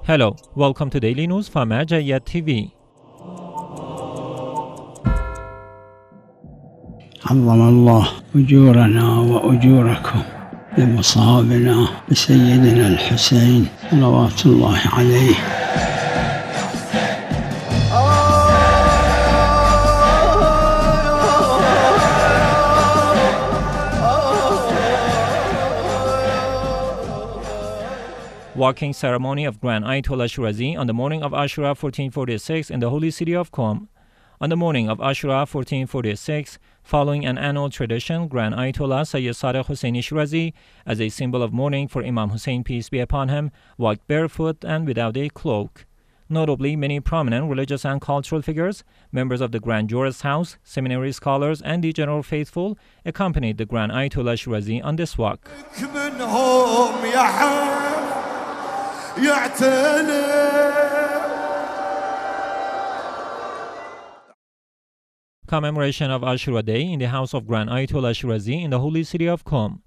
Hello, welcome to Daily News from Al-Khair TV. عظم الله أجورنا وأجوركم بمصابنا بسيدنا الحسين صلوات الله عليه. Walking ceremony of Grand Ayatollah Shirazi on the morning of Ashura 1446 in the holy city of Qom. On the morning of Ashura 1446, following an annual tradition, Grand Ayatollah Sayyid Hussaini Shirazi, as a symbol of mourning for Imam Hussein, peace be upon him, walked barefoot and without a cloak. Notably, many prominent religious and cultural figures, members of the Grand Jurist House, seminary scholars, and the general faithful accompanied the Grand Ayatollah Shirazi on this walk. Commemoration of Ashura Day in the house of Grand Ayatollah Shirazi in the holy city of Qom.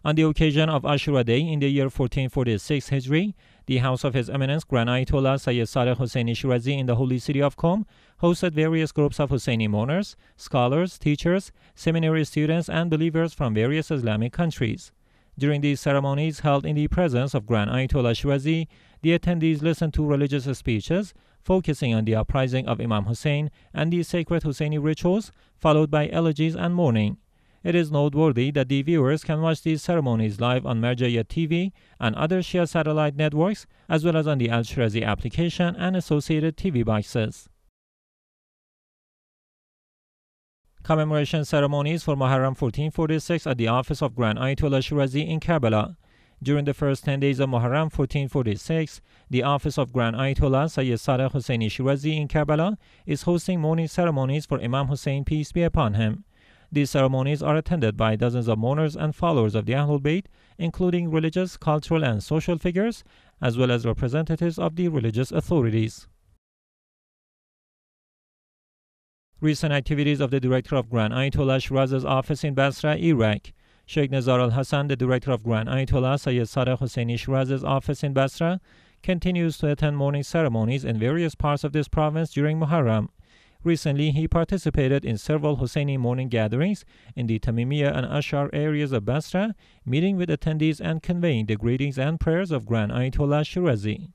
On the occasion of Ashura Day in the year 1446 Hijri, the house of His Eminence Grand Ayatollah Sayyid Hussaini Shirazi in the holy city of Qom hosted various groups of Hussaini mourners, scholars, teachers, seminary students, and believers from various Islamic countries. During these ceremonies held in the presence of Grand Ayatollah Shirazi, the attendees listened to religious speeches focusing on the uprising of Imam Hussein and the sacred Hussaini rituals, followed by elegies and mourning. It is noteworthy that the viewers can watch these ceremonies live on Al-Khair TV and other Shia satellite networks, as well as on the Al-Shirazi application and associated TV boxes. Commemoration ceremonies for Muharram 1446 at the office of Grand Ayatollah Shirazi in Karbala. During the first 10 days of Muharram 1446, the office of Grand Ayatollah Sayyid Hussaini Shirazi in Karbala is hosting mourning ceremonies for Imam Hussein, peace be upon him. These ceremonies are attended by dozens of mourners and followers of the Ahlul Bayt, including religious, cultural, and social figures, as well as representatives of the religious authorities. Recent activities of the director of Grand Ayatollah Shirazi's office in Basra, Iraq. Sheikh Nazar al-Hassan, the director of Grand Ayatollah Sayyid Hussaini Shirazi's office in Basra, continues to attend mourning ceremonies in various parts of this province during Muharram. Recently, he participated in several Hussaini mourning gatherings in the Tamimiyya and Ashar areas of Basra, meeting with attendees and conveying the greetings and prayers of Grand Ayatollah Shirazi.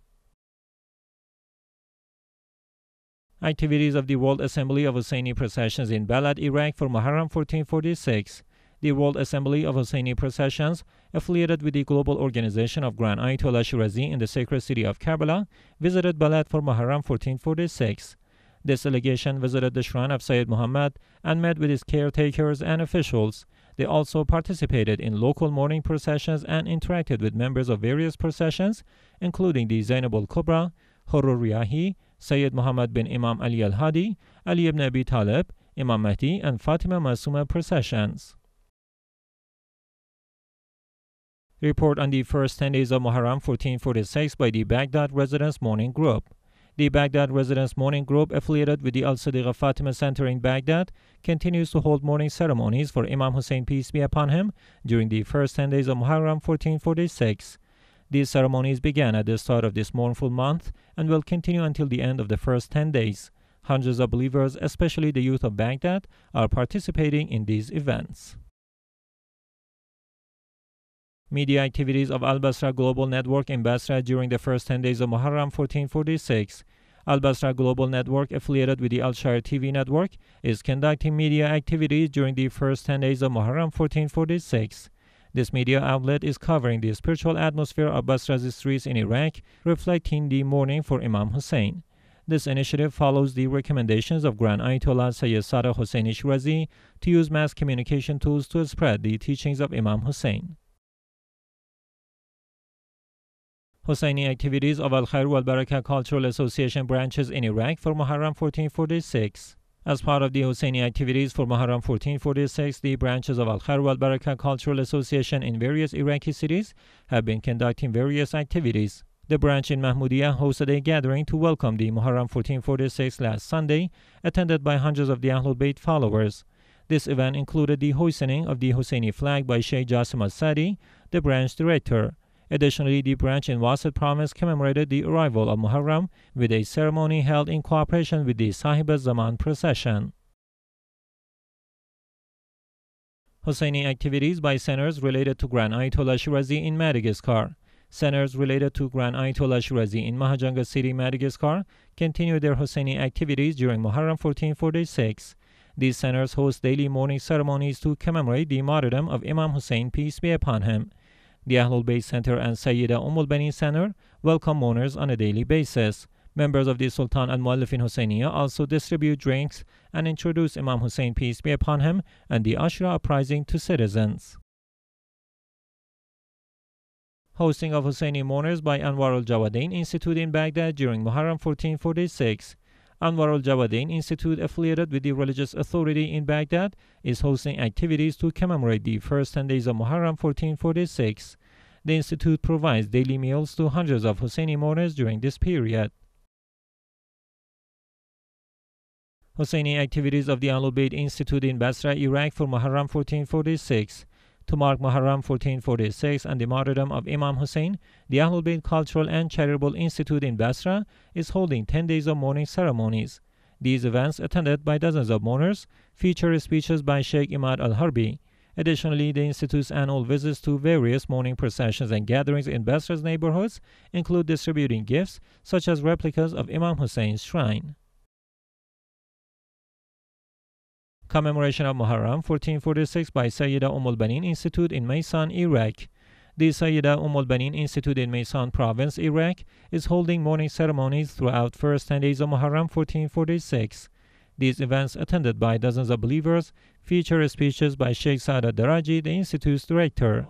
Activities of the World Assembly of Hussaini Processions in Balad, Iraq for Muharram 1446. The World Assembly of Hussaini Processions, affiliated with the global organization of Grand Ayatollah Shirazi in the sacred city of Karbala, visited Balad for Muharram 1446. This delegation visited the shrine of Sayyid Muhammad and met with its caretakers and officials. They also participated in local mourning processions and interacted with members of various processions, including the Zainab al-Kubra, Hurur Riyahi, Sayyid Muhammad bin Imam Ali al-Hadi, Ali ibn Abi Talib, Imam Mahdi, and Fatima Masuma processions. Report on the first 10 days of Muharram 1446 by the Baghdad Residence Mourning Group. The Baghdad Residence Mourning Group, affiliated with the Al-Sadiqa Fatima Center in Baghdad, continues to hold mourning ceremonies for Imam Hussein, peace be upon him, during the first 10 days of Muharram 1446. These ceremonies began at the start of this mournful month and will continue until the end of the first 10 days. Hundreds of believers, especially the youth of Baghdad, are participating in these events. Media activities of Al-Basra Global Network in Basra during the first 10 days of Muharram 1446. Al-Basra Global Network, affiliated with the Al-Khair TV network, is conducting media activities during the first 10 days of Muharram 1446. This media outlet is covering the spiritual atmosphere of Basra's streets in Iraq, reflecting the mourning for Imam Hussein. This initiative follows the recommendations of Grand Ayatollah Sayyid Hussaini Shirazi to use mass communication tools to spread the teachings of Imam Hussein. Hussaini activities of Al-Khair and Baraka Cultural Association branches in Iraq for Muharram 1446. As part of the Hussaini activities for Muharram 1446, the branches of Al-Khair and Baraka Cultural Association in various Iraqi cities have been conducting various activities. The branch in Mahmudiyah hosted a gathering to welcome the Muharram 1446 last Sunday, attended by hundreds of the Ahlul Bayt followers. This event included the hoisting of the Hussaini flag by Sheikh Jasim al-Sadi, the branch director. Additionally, the branch in Wasit province commemorated the arrival of Muharram with a ceremony held in cooperation with the Sahib al-Zaman procession. Hussaini activities by centers related to Grand Ayatollah Shirazi in Madagascar. Centers related to Grand Ayatollah Shirazi in Mahajanga City, Madagascar, continue their Hussaini activities during Muharram 1446. These centers host daily mourning ceremonies to commemorate the martyrdom of Imam Hussein, peace be upon him. The Ahlul Bayt Center and Sayyida Al-Bani Center welcome mourners on a daily basis. Members of the Sultan al-Muallifin Hussainiya also distribute drinks and introduce Imam Hussein, peace be upon him, and the Ashura uprising to citizens. Hosting of Hussaini mourners by Anwar al-Jawadain Institute in Baghdad during Muharram 1446. Anwar al-Jawadain Institute, affiliated with the religious authority in Baghdad, is hosting activities to commemorate the first 10 days of Muharram 1446. The institute provides daily meals to hundreds of Hussaini mourners during this period. Hussaini activities of the Ahlul Bayt Institute in Basra, Iraq for Muharram 1446. To mark Muharram 1446 and the martyrdom of Imam Hussein, the Ahlul Bayt Cultural and Charitable Institute in Basra is holding 10 days of mourning ceremonies. These events, attended by dozens of mourners, feature speeches by Sheikh Imad al-Harbi. Additionally, the Institute's annual visits to various mourning processions and gatherings in Basra's neighborhoods include distributing gifts such as replicas of Imam Hussein's shrine. Commemoration of Muharram 1446 by Sayyida Al-Bani Institute in Maysan, Iraq. The Sayyida Al-Bani Institute in Maysan Province, Iraq, is holding mourning ceremonies throughout first 10 days of Muharram 1446. These events, attended by dozens of believers, feature speeches by Sheikh Saad al-Daraji, the Institute's director.